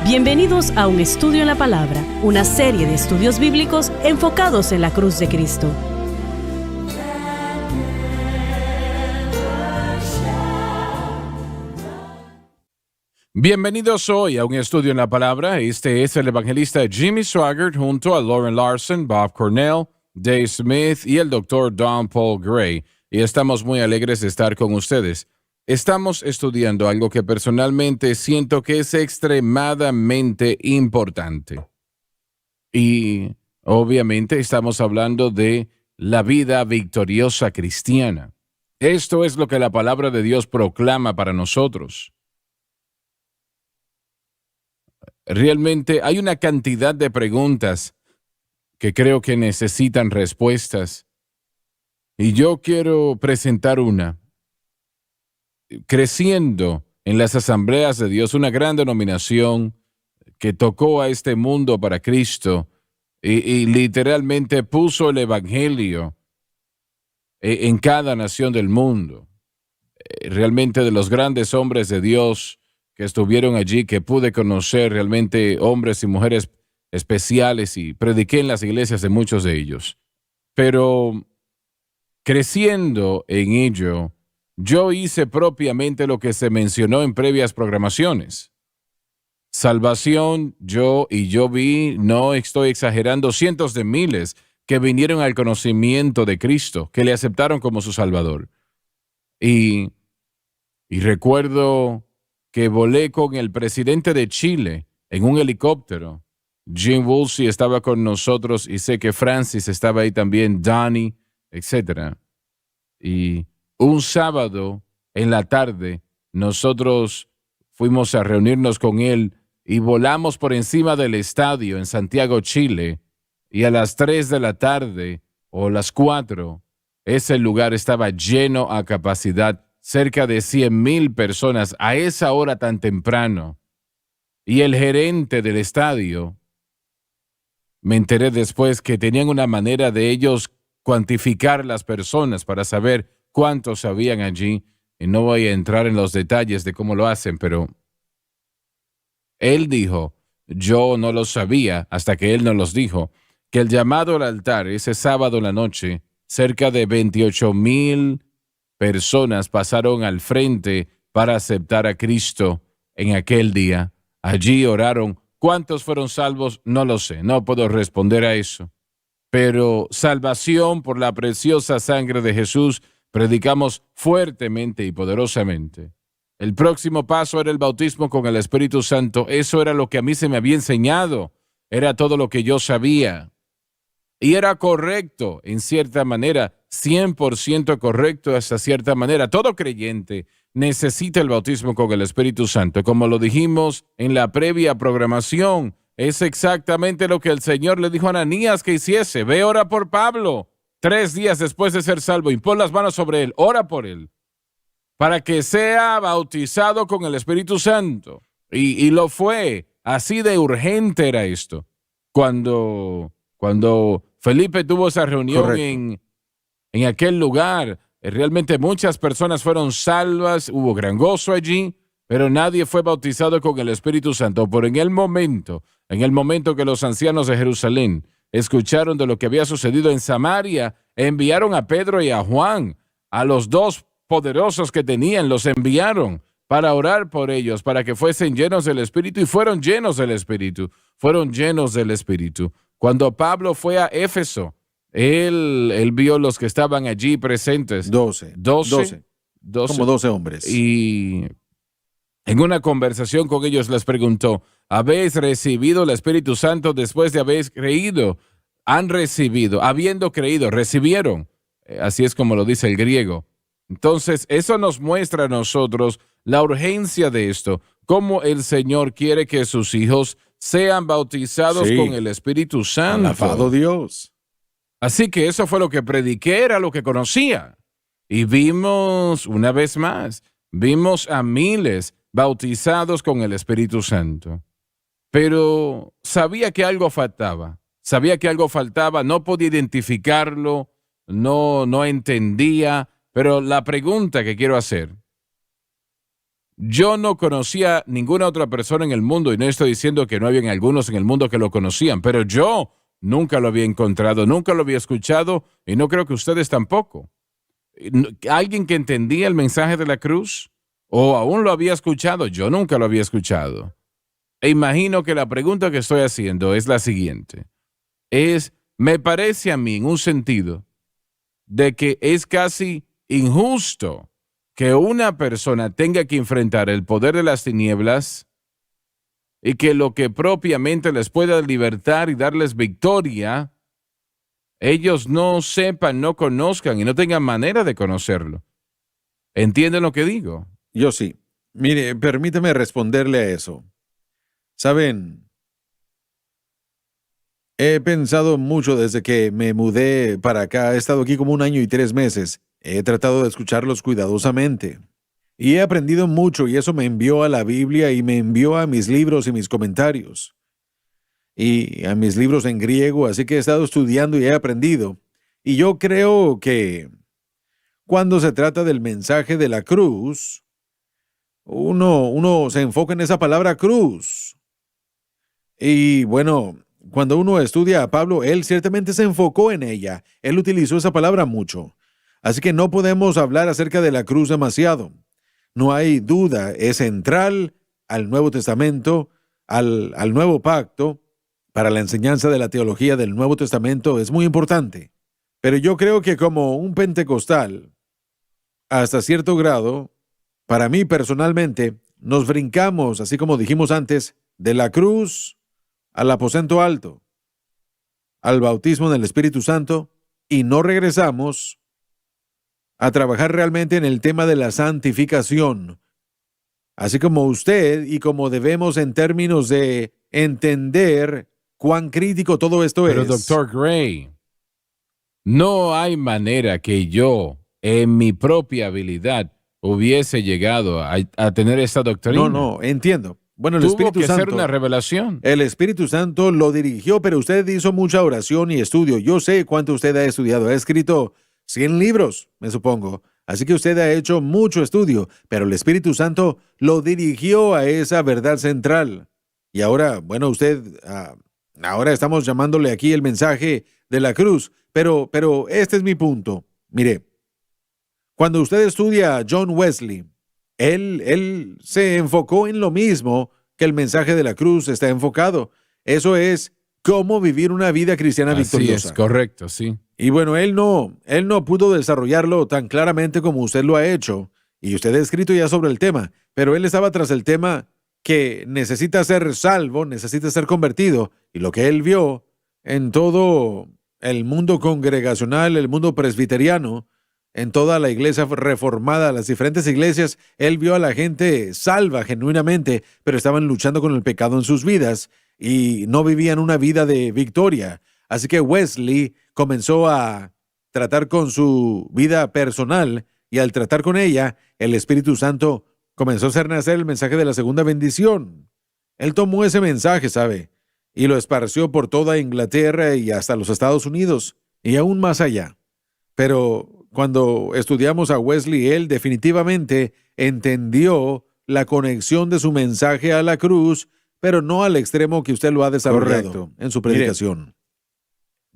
Bienvenidos a Un Estudio en la Palabra, una serie de estudios bíblicos enfocados en la cruz de Cristo. Bienvenidos hoy a Un Estudio en la Palabra. Este es el evangelista Jimmy Swaggart junto a Lauren Larson, Bob Cornell, Dave Smith y el Dr. Don Paul Gray. Y estamos muy alegres de estar con ustedes. Estamos estudiando algo que personalmente siento que es extremadamente importante. Y obviamente estamos hablando de la vida victoriosa cristiana. Esto es lo que la palabra de Dios proclama para nosotros. Realmente hay una cantidad de preguntas que creo que necesitan respuestas. Y yo quiero presentar una. Creciendo en las asambleas de Dios, una gran denominación que tocó a este mundo para Cristo y literalmente puso el evangelio en cada nación del mundo. Realmente de los grandes hombres de Dios que estuvieron allí, que pude conocer realmente hombres y mujeres especiales y prediqué en las iglesias de muchos de ellos. Pero creciendo en ello, yo hice propiamente lo que se mencionó en previas programaciones. Salvación, yo vi, no estoy exagerando, cientos de miles que vinieron al conocimiento de Cristo, que le aceptaron como su Salvador. Y recuerdo que volé con el presidente de Chile en un helicóptero. Jim Woolsey estaba con nosotros y sé que Francis estaba ahí también, Donnie, etc. Y un sábado en la tarde nosotros fuimos a reunirnos con él y volamos por encima del estadio en Santiago, Chile, y a las 3 de la tarde o las 4, ese lugar estaba lleno a capacidad, cerca de 100,000 personas a esa hora tan temprano. Y el gerente del estadio, me enteré después que tenían una manera de ellos cuantificar las personas para saber cuántos habían allí. Y no voy a entrar en los detalles de cómo lo hacen, pero él dijo, yo no lo sabía hasta que él nos los dijo, que el llamado al altar ese sábado en la noche, cerca de 28,000 personas pasaron al frente para aceptar a Cristo en aquel día. Allí oraron. ¿Cuántos fueron salvos? No lo sé, no puedo responder a eso. Pero salvación por la preciosa sangre de Jesús predicamos fuertemente y poderosamente. El próximo paso era el bautismo con el Espíritu Santo. Eso era lo que a mí se me había enseñado. Era todo lo que yo sabía. Y era correcto, en cierta manera, 100% correcto hasta cierta manera. Todo creyente necesita el bautismo con el Espíritu Santo. Como lo dijimos en la previa programación, es exactamente lo que el Señor le dijo a Ananías que hiciese. Ve, ora por Pablo. 3 días después de ser salvo, impon las manos sobre él, ora por él, para que sea bautizado con el Espíritu Santo. Y lo fue. Así de urgente era esto. Cuando Felipe tuvo esa reunión en aquel lugar, realmente muchas personas fueron salvas, hubo gran gozo allí, pero nadie fue bautizado con el Espíritu Santo. Pero en el momento que los ancianos de Jerusalén escucharon de lo que había sucedido en Samaria, enviaron a Pedro y a Juan, a los dos poderosos que tenían, los enviaron para orar por ellos, para que fuesen llenos del Espíritu, y fueron llenos del Espíritu. Cuando Pablo fue a Éfeso, él vio los que estaban allí presentes. 12. Como 12 hombres. Y en una conversación con ellos les preguntó, ¿habéis recibido el Espíritu Santo después de haber creído? Han recibido, habiendo creído, recibieron. Así es como lo dice el griego. Entonces, eso nos muestra a nosotros la urgencia de esto, cómo el Señor quiere que sus hijos sean bautizados con el Espíritu Santo. Alabado Dios. Así que eso fue lo que prediqué, era lo que conocía. Y vimos, una vez más, vimos a miles bautizados con el Espíritu Santo. Pero sabía que algo faltaba, no podía identificarlo, no entendía. Pero la pregunta que quiero hacer, Yo no conocía ninguna otra persona en el mundo, y no estoy diciendo que no habían algunos en el mundo que lo conocían, pero yo nunca lo había encontrado, nunca lo había escuchado, y no creo que ustedes tampoco. ¿Alguien que entendía el mensaje de la cruz? ¿O aún lo había escuchado? Yo nunca lo había escuchado. E imagino que la pregunta que estoy haciendo es la siguiente. Me parece a mí, en un sentido, de que es casi injusto que una persona tenga que enfrentar el poder de las tinieblas y que lo que propiamente les pueda libertar y darles victoria, ellos no sepan, no conozcan y no tengan manera de conocerlo. ¿Entienden lo que digo? Yo sí. Mire, permítame responderle a eso. Saben, he pensado mucho desde que me mudé para acá. He estado aquí como 1 año y 3 meses. He tratado de escucharlos cuidadosamente. Y he aprendido mucho, y eso me envió a la Biblia y me envió a mis libros y mis comentarios. Y a mis libros en griego, así que he estado estudiando y he aprendido. Y yo creo que cuando se trata del mensaje de la cruz, uno se enfoca en esa palabra cruz. Y bueno, cuando uno estudia a Pablo, él ciertamente se enfocó en ella. Él utilizó esa palabra mucho. Así que no podemos hablar acerca de la cruz demasiado. No hay duda, es central al Nuevo Testamento, al Nuevo Pacto. Para la enseñanza de la teología del Nuevo Testamento es muy importante. Pero yo creo que como un pentecostal, hasta cierto grado, para mí personalmente, nos brincamos, así como dijimos antes, de la cruz al aposento alto, al bautismo en el Espíritu Santo, y no regresamos a trabajar realmente en el tema de la santificación, así como usted y como debemos en términos de entender cuán crítico todo esto es. Pero Dr. Gray, no hay manera que yo, en mi propia habilidad, hubiese llegado a tener esta doctrina. No, entiendo. Bueno, el Tuvo Espíritu que Santo, ser una revelación. el Espíritu Santo lo dirigió, pero usted hizo mucha oración y estudio. Yo sé cuánto usted ha estudiado. Ha escrito 100 libros, me supongo. Así que usted ha hecho mucho estudio, pero el Espíritu Santo lo dirigió a esa verdad central. Y ahora, bueno, ahora estamos llamándole aquí el mensaje de la cruz. Pero este es mi punto. Mire, cuando usted estudia a John Wesley, él se enfocó en lo mismo que el mensaje de la cruz está enfocado. Eso es cómo vivir una vida cristiana victoriosa. Así es, correcto, sí. Y bueno, él no pudo desarrollarlo tan claramente como usted lo ha hecho. Y usted ha escrito ya sobre el tema, pero él estaba tras el tema que necesita ser salvo, necesita ser convertido. Y lo que él vio en todo el mundo congregacional, el mundo presbiteriano, en toda la iglesia reformada, las diferentes iglesias, él vio a la gente salva genuinamente, pero estaban luchando con el pecado en sus vidas y no vivían una vida de victoria. Así que Wesley comenzó a tratar con su vida personal, y al tratar con ella, el Espíritu Santo comenzó a hacer nacer el mensaje de la segunda bendición. Él tomó ese mensaje, ¿sabe? Y lo esparció por toda Inglaterra y hasta los Estados Unidos, y aún más allá. Pero cuando estudiamos a Wesley, él definitivamente entendió la conexión de su mensaje a la cruz, pero no al extremo que usted lo ha desarrollado en su predicación. Mire,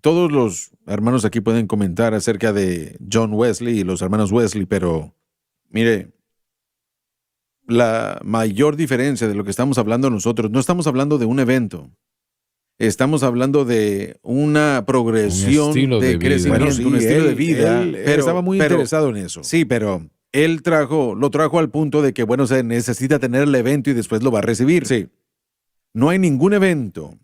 todos los hermanos aquí pueden comentar acerca de John Wesley y los hermanos Wesley, pero mire, la mayor diferencia de lo que estamos hablando nosotros, no estamos hablando de un evento. Estamos hablando de una progresión de crecimiento, bueno, sí, un estilo de vida. Él estaba muy interesado en eso. Sí, pero él lo trajo al punto de que, bueno, se necesita tener el evento y después lo va a recibir. Sí. No hay ningún evento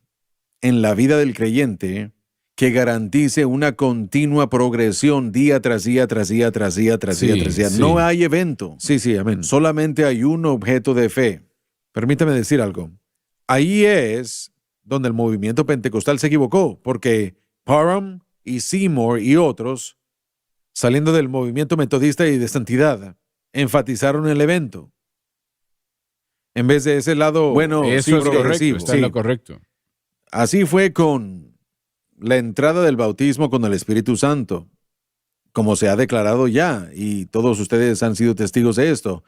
en la vida del creyente que garantice una continua progresión día tras día, tras día, tras día, tras día, tras día. Sí. No hay evento. Sí, amén. Solamente hay un objeto de fe. Permítame decir algo. Ahí es donde el movimiento pentecostal se equivocó, porque Parham y Seymour y otros, saliendo del movimiento metodista y de santidad, enfatizaron el evento. En vez de ese lado, bueno, eso es correcto, está en lo correcto. Así fue con la entrada del bautismo con el Espíritu Santo, como se ha declarado ya, y todos ustedes han sido testigos de esto.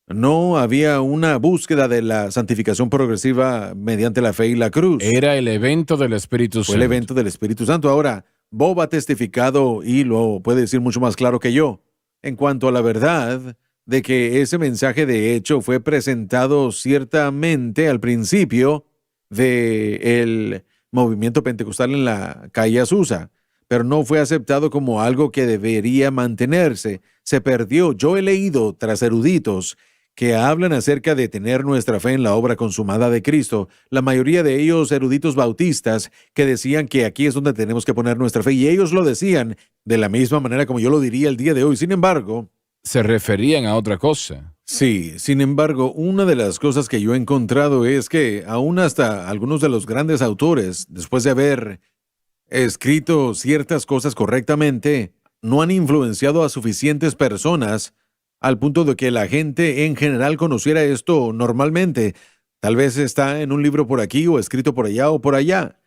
No había una búsqueda de la santificación progresiva mediante la fe y la cruz. Era el evento del Espíritu Fue el Santo. evento del Espíritu Santo. Ahora, Bob ha testificado y lo puede decir mucho más claro que yo en cuanto a la verdad de que ese mensaje de hecho fue presentado ciertamente al principio del movimiento pentecostal en la calle Azusa, pero no fue aceptado como algo que debería mantenerse. Se perdió. Yo he leído tras eruditos que hablan acerca de tener nuestra fe en la obra consumada de Cristo, la mayoría de ellos eruditos bautistas que decían que aquí es donde tenemos que poner nuestra fe, y ellos lo decían de la misma manera como yo lo diría el día de hoy. Sin embargo, Se referían a otra cosa. sí, sin embargo, una de las cosas que yo he encontrado es que aún hasta algunos de los grandes autores, después de haber escrito ciertas cosas correctamente, no han influenciado a suficientes personas al punto de que la gente en general conociera esto normalmente. Tal vez está en un libro por aquí o escrito por allá o por allá.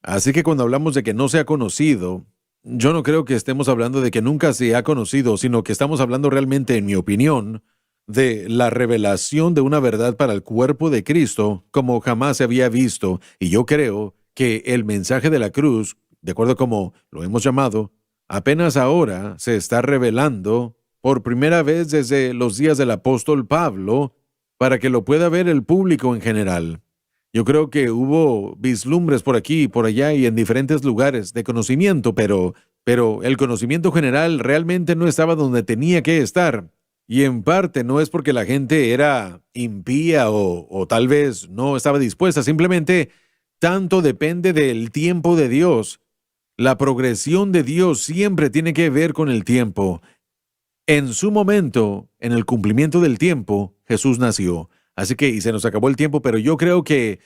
Así que cuando hablamos de que no se ha conocido, yo no creo que estemos hablando de que nunca se ha conocido, sino que estamos hablando realmente, en mi opinión, de la revelación de una verdad para el cuerpo de Cristo como jamás se había visto. Y yo creo que el mensaje de la cruz, de acuerdo como lo hemos llamado, apenas ahora se está revelando por primera vez desde los días del apóstol Pablo, para que lo pueda ver el público en general. Yo creo que hubo vislumbres por aquí y por allá y en diferentes lugares de conocimiento, pero el conocimiento general realmente no estaba donde tenía que estar. Y en parte no es porque la gente era impía o tal vez no estaba dispuesta, simplemente tanto depende del tiempo de Dios. La progresión de Dios siempre tiene que ver con el tiempo. En su momento, en el cumplimiento del tiempo, Jesús nació. Así que, y se nos acabó el tiempo, pero yo creo que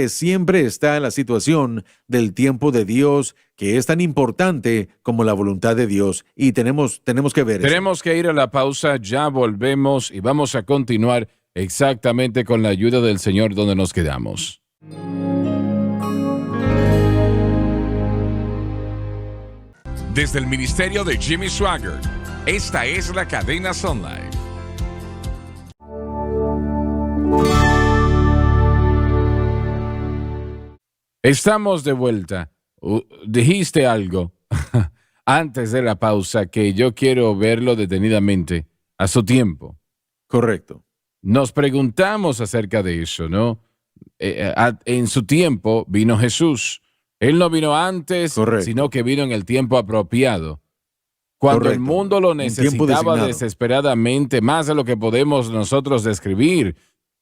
siempre está la situación del tiempo de Dios, que es tan importante como la voluntad de Dios. Y tenemos que ver eso. Tenemos que ir a la pausa, ya volvemos y vamos a continuar exactamente con la ayuda del Señor donde nos quedamos. Desde el ministerio de Jimmy Swaggart, esta es la cadena Sun Life. Estamos de vuelta. Dijiste algo antes de la pausa que yo quiero verlo detenidamente a su tiempo. Correcto. Nos preguntamos acerca de eso, ¿no? En su tiempo vino Jesús. Él no vino antes, Correcto. sino que vino en el tiempo apropiado. Cuando Correcto. el mundo lo Un tiempo necesitaba designado. desesperadamente, más de lo que podemos nosotros describir.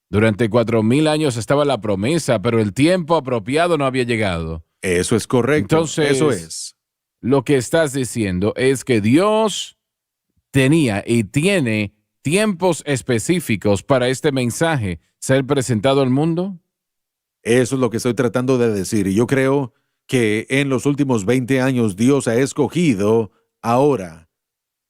Durante 4,000 años estaba la promesa, pero el tiempo apropiado no había llegado. Eso es correcto. Entonces, eso es. Lo que estás diciendo es que Dios tenía y tiene tiempos específicos para este mensaje ser presentado al mundo. Eso es lo que estoy tratando de decir. Y yo creo que en los últimos 20 años Dios ha escogido ahora,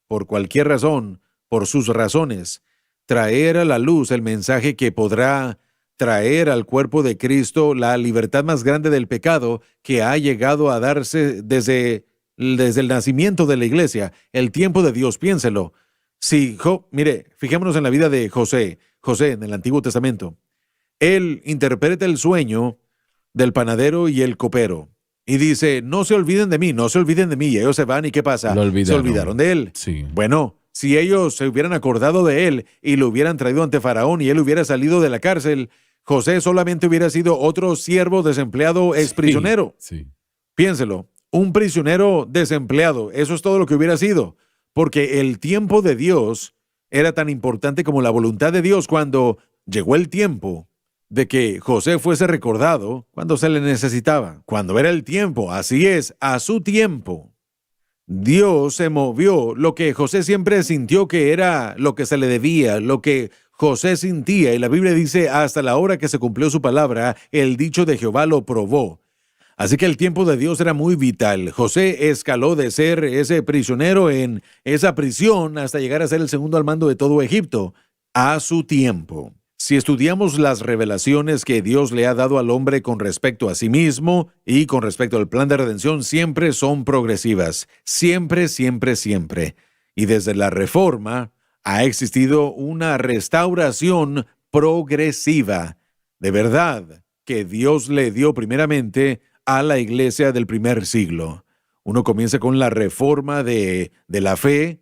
por cualquier razón, por sus razones, traer a la luz el mensaje que podrá traer al cuerpo de Cristo la libertad más grande del pecado que ha llegado a darse desde el nacimiento de la iglesia, el tiempo de Dios. Piénselo. Mire, fijémonos en la vida de José en el Antiguo Testamento. Él interpreta el sueño del panadero y el copero y dice, no se olviden de mí, no se olviden de mí. Y ellos se van, ¿y qué pasa? Lo olvidaron. Se olvidaron de él. Sí. Bueno, si ellos se hubieran acordado de él y lo hubieran traído ante Faraón y él hubiera salido de la cárcel, José solamente hubiera sido otro siervo desempleado exprisionero. Sí. Piénselo, un prisionero desempleado, eso es todo lo que hubiera sido, porque el tiempo de Dios era tan importante como la voluntad de Dios. Cuando llegó el tiempo de que José fuese recordado, cuando se le necesitaba, cuando era el tiempo, así es, a su tiempo, Dios se movió. Lo que José siempre sintió que era lo que se le debía, lo que José sentía, y la Biblia dice, hasta la hora que se cumplió su palabra, el dicho de Jehová lo probó. Así que el tiempo de Dios era muy vital. José escaló de ser ese prisionero en esa prisión hasta llegar a ser el segundo al mando de todo Egipto, a su tiempo. Si estudiamos las revelaciones que Dios le ha dado al hombre con respecto a sí mismo y con respecto al plan de redención, siempre son progresivas. Siempre, siempre, siempre. Y desde la Reforma Ha existido una restauración progresiva. De verdad que Dios le dio primeramente a la iglesia del primer siglo. Uno comienza con la reforma de la fe,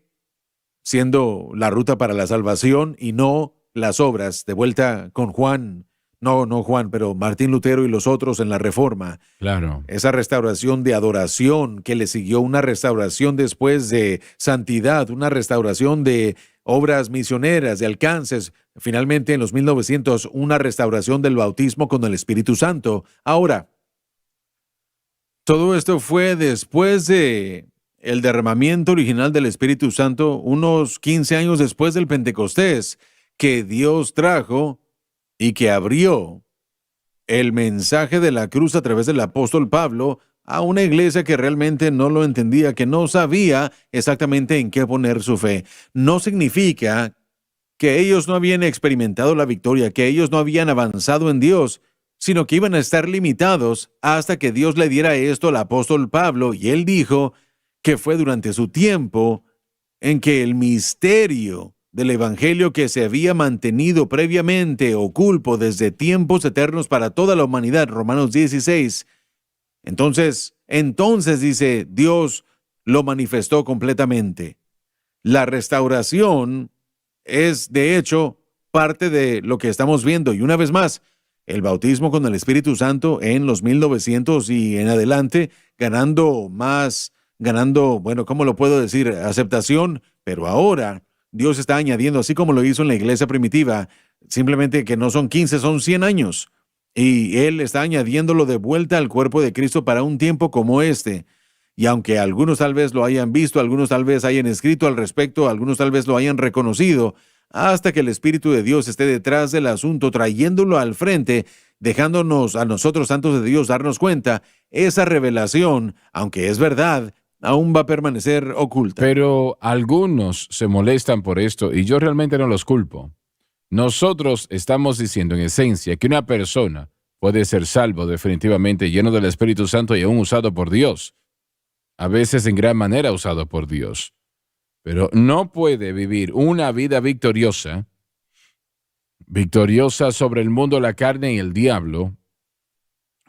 siendo la ruta para la salvación y no las obras. De vuelta con Juan, no Juan, pero Martín Lutero y los otros en la reforma. Claro. Esa restauración de adoración que le siguió, una restauración después de santidad, una restauración de obras misioneras, de alcances. Finalmente, en los 1900, una restauración del bautismo con el Espíritu Santo. Ahora, todo esto fue después de el derramamiento original del Espíritu Santo, unos 15 años después del Pentecostés, que Dios trajo y que abrió el mensaje de la cruz a través del apóstol Pablo a una iglesia que realmente no lo entendía, que no sabía exactamente en qué poner su fe. No significa que ellos no habían experimentado la victoria, que ellos no habían avanzado en Dios, sino que iban a estar limitados hasta que Dios le diera esto al apóstol Pablo, y él dijo que fue durante su tiempo en que el misterio del evangelio que se había mantenido previamente oculto desde tiempos eternos para toda la humanidad, Romanos 16, entonces dice, Dios lo manifestó completamente. La restauración es, de hecho, parte de lo que estamos viendo, y una vez más, el bautismo con el Espíritu Santo en los 1900 y en adelante, ganando, bueno, ¿cómo lo puedo decir? Aceptación, pero ahora Dios está añadiendo, así como lo hizo en la iglesia primitiva, simplemente que no son 15, son 100 años. Y Él está añadiéndolo de vuelta al cuerpo de Cristo para un tiempo como este. Y aunque algunos tal vez lo hayan visto, algunos tal vez hayan escrito al respecto, algunos tal vez lo hayan reconocido, hasta que el Espíritu de Dios esté detrás del asunto, trayéndolo al frente, dejándonos a nosotros, santos de Dios, darnos cuenta, esa revelación, aunque es verdad, aún va a permanecer oculta. Pero algunos se molestan por esto y yo realmente no los culpo. Nosotros estamos diciendo en esencia que una persona puede ser salvo definitivamente, lleno del Espíritu Santo y aún usado por Dios. A veces en gran manera usado por Dios. Pero no puede vivir una vida victoriosa sobre el mundo, la carne y el diablo.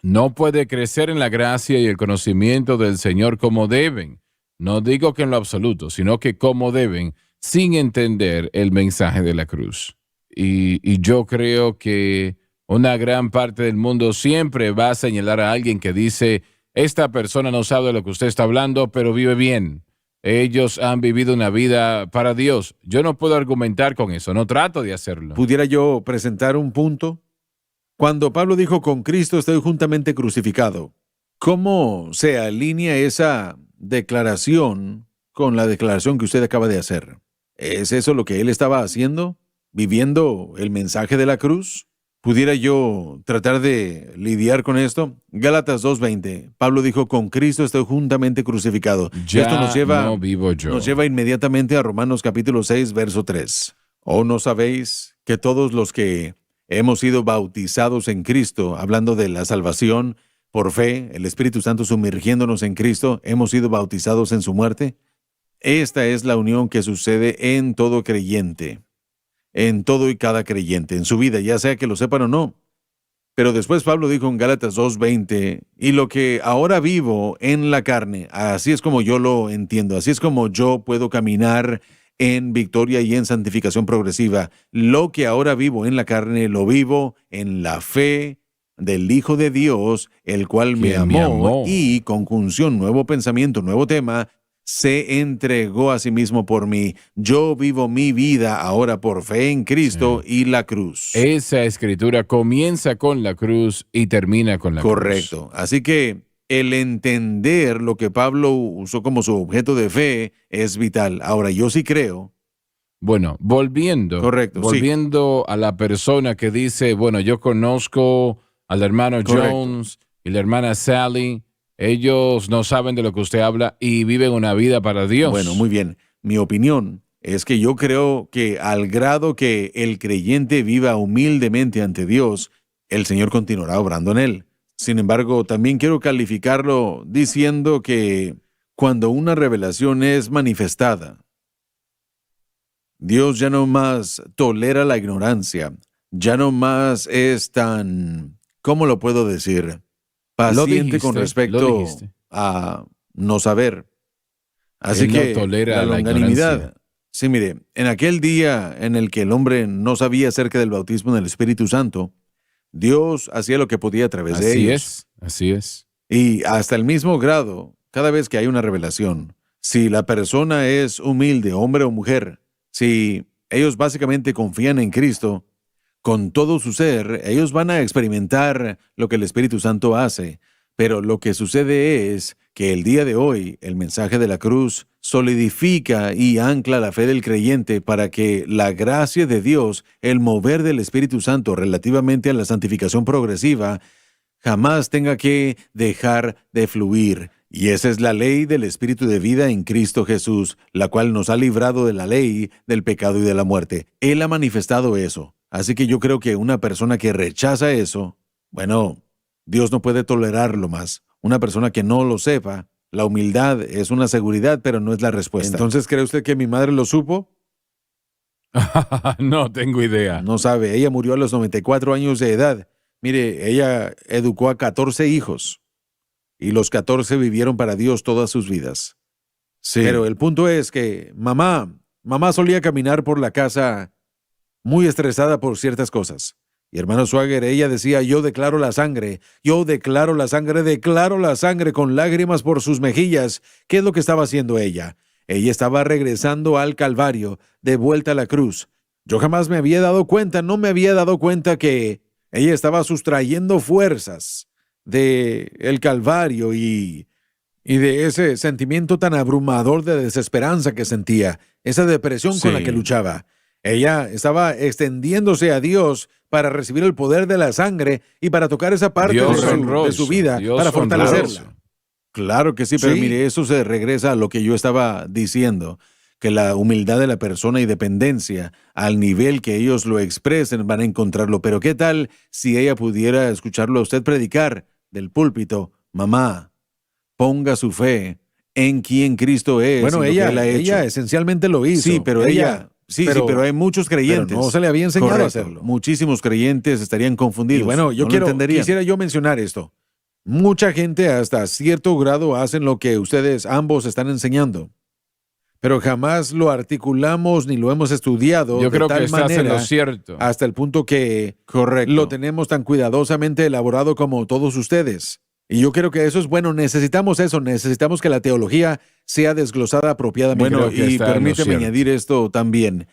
No puede crecer en la gracia y el conocimiento del Señor como deben. No digo que en lo absoluto, sino que como deben, sin entender el mensaje de la cruz. Y yo creo que una gran parte del mundo siempre va a señalar a alguien que dice, esta persona no sabe de lo que usted está hablando, pero vive bien. Ellos han vivido una vida para Dios. Yo no puedo argumentar con eso, no trato de hacerlo. ¿Pudiera yo presentar un punto? Cuando Pablo dijo, con Cristo estoy juntamente crucificado, ¿cómo se alinea esa declaración con la declaración que usted acaba de hacer? ¿Es eso lo que él estaba haciendo? ¿Viviendo el mensaje de la cruz? ¿Pudiera yo tratar de lidiar con esto? Gálatas 2:20. Pablo dijo, con Cristo estoy juntamente crucificado. Ya esto nos lleva, no vivo yo. Nos lleva inmediatamente a Romanos capítulo 6, verso 3. ¿O no sabéis que todos los que hemos sido bautizados en Cristo, hablando de la salvación por fe, el Espíritu Santo sumergiéndonos en Cristo, hemos sido bautizados en su muerte? Esta es la unión que sucede en todo creyente. En todo y cada creyente, en su vida, ya sea que lo sepan o no. Pero después Pablo dijo en Gálatas 2:20, y lo que ahora vivo en la carne, así es como yo lo entiendo, así es como yo puedo caminar en victoria y en santificación progresiva. Lo que ahora vivo en la carne, lo vivo en la fe del Hijo de Dios, el cual me amó, y conjunción, nuevo pensamiento, nuevo tema, se entregó a sí mismo por mí. Yo vivo mi vida ahora por fe en Cristo y la cruz. Esa escritura comienza con la cruz y termina con la cruz. Correcto. Así que el entender lo que Pablo usó como su objeto de fe es vital. Ahora, yo sí creo. Bueno, volviendo a la persona que dice, bueno, yo conozco al hermano Jones y la hermana Sally. Ellos no saben de lo que usted habla y viven una vida para Dios. Bueno, muy bien. Mi opinión es que yo creo que al grado que el creyente viva humildemente ante Dios, el Señor continuará obrando en él. Sin embargo, también quiero calificarlo diciendo que cuando una revelación es manifestada, Dios ya no más tolera la ignorancia, ya no más es tan, ¿cómo lo puedo decir? Paciente con respecto a no saber. Así Él que no tolera la la longanimidad. ignorancia. Sí, mire, en aquel día en el que el hombre no sabía acerca del bautismo del Espíritu Santo, Dios hacía lo que podía a través de ellos. Así es. Y hasta el mismo grado, cada vez que hay una revelación, si la persona es humilde, hombre o mujer, si ellos básicamente confían en Cristo, con todo su ser, ellos van a experimentar lo que el Espíritu Santo hace. Pero lo que sucede es que el día de hoy, el mensaje de la cruz solidifica y ancla la fe del creyente para que la gracia de Dios, el mover del Espíritu Santo relativamente a la santificación progresiva, jamás tenga que dejar de fluir. Y esa es la ley del Espíritu de vida en Cristo Jesús, la cual nos ha librado de la ley, del pecado y de la muerte. Él ha manifestado eso. Así que yo creo que una persona que rechaza eso, bueno, Dios no puede tolerarlo más. Una persona que no lo sepa, la humildad es una seguridad, pero no es la respuesta. Entonces, ¿cree usted que mi madre lo supo? No tengo idea. No sabe, ella murió a los 94 años de edad. Mire, ella educó a 14 hijos y los 14 vivieron para Dios todas sus vidas. Sí. Pero el punto es que mamá solía caminar por la casa muy estresada por ciertas cosas. Y hermano Swagger, ella decía, yo declaro la sangre con lágrimas por sus mejillas. ¿Qué es lo que estaba haciendo ella? Ella estaba regresando al Calvario, de vuelta a la cruz. Yo jamás me había dado cuenta, no me había dado cuenta que ella estaba sustrayendo fuerzas del Calvario y de ese sentimiento tan abrumador de desesperanza que sentía, esa depresión con la que luchaba. Ella estaba extendiéndose a Dios para recibir el poder de la sangre y para tocar esa parte de su vida, para fortalecerla. Claro que sí, pero mire, eso se regresa a lo que yo estaba diciendo, que la humildad de la persona y dependencia, al nivel que ellos lo expresen, van a encontrarlo. Pero ¿qué tal si ella pudiera escucharlo a usted predicar del púlpito? Mamá, ponga su fe en quien Cristo es. Bueno, ella esencialmente lo hizo. Sí, pero ella... Sí, pero hay muchos creyentes. Pero no se le había enseñado a hacerlo. Muchísimos creyentes estarían confundidos. Y bueno, quisiera yo mencionar esto. Mucha gente hasta cierto grado hacen lo que ustedes ambos están enseñando, pero jamás lo articulamos ni lo hemos estudiado. Yo creo de tal que estás manera, en lo cierto. Hasta el punto que lo tenemos tan cuidadosamente elaborado como todos ustedes. Y yo creo que eso es bueno. Necesitamos eso. Necesitamos que la teología sea desglosada apropiadamente. Bueno, y permíteme añadir esto también.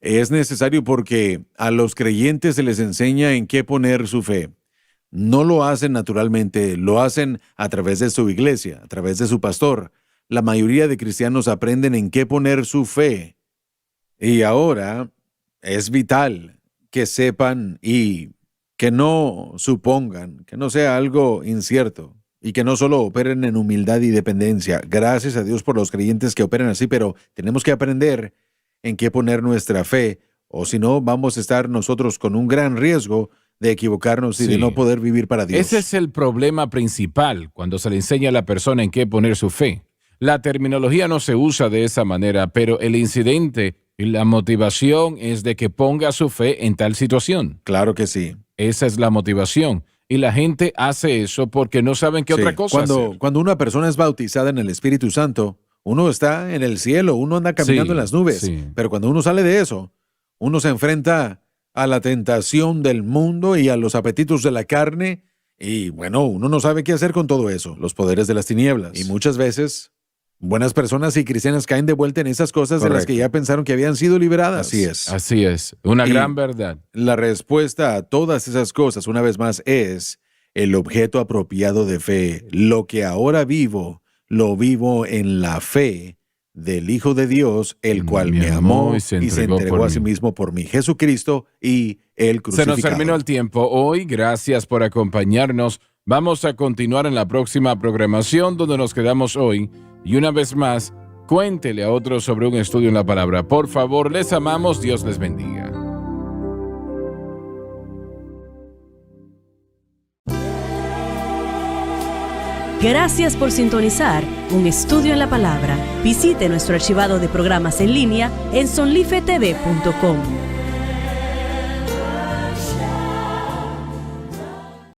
Es necesario porque a los creyentes se les enseña en qué poner su fe. No lo hacen naturalmente, lo hacen a través de su iglesia, a través de su pastor. La mayoría de cristianos aprenden en qué poner su fe. Y ahora es vital que sepan y que no supongan, que no sea algo incierto y que no solo operen en humildad y dependencia. Gracias a Dios por los creyentes que operan así, pero tenemos que aprender en qué poner nuestra fe, o si no, vamos a estar nosotros con un gran riesgo de equivocarnos y de no poder vivir para Dios. Ese es el problema principal cuando se le enseña a la persona en qué poner su fe. La terminología no se usa de esa manera, pero el incidente y la motivación es de que ponga su fe en tal situación. Claro que sí. Esa es la motivación. Y la gente hace eso porque no saben qué otra cosa hacer. Cuando una persona es bautizada en el Espíritu Santo, uno está en el cielo, uno anda caminando en las nubes. Pero cuando uno sale de eso, uno se enfrenta a la tentación del mundo y a los apetitos de la carne. Y bueno, uno no sabe qué hacer con todo eso, los poderes de las tinieblas. Y muchas veces buenas personas y cristianas caen de vuelta en esas cosas de las que ya pensaron que habían sido liberadas. Así es. Así es. Una gran verdad. La respuesta a todas esas cosas, una vez más, es el objeto apropiado de fe. Lo que ahora vivo, lo vivo en la fe del Hijo de Dios, el cual me amó y se entregó a sí mismo por mí. Jesucristo y el crucificado. Se nos terminó el tiempo hoy. Gracias por acompañarnos. Vamos a continuar en la próxima programación donde nos quedamos hoy. Y una vez más, cuéntele a otros sobre un estudio en la palabra. Por favor, les amamos. Dios les bendiga. Gracias por sintonizar Un Estudio en la Palabra. Visite nuestro archivado de programas en línea en sonlifetv.com.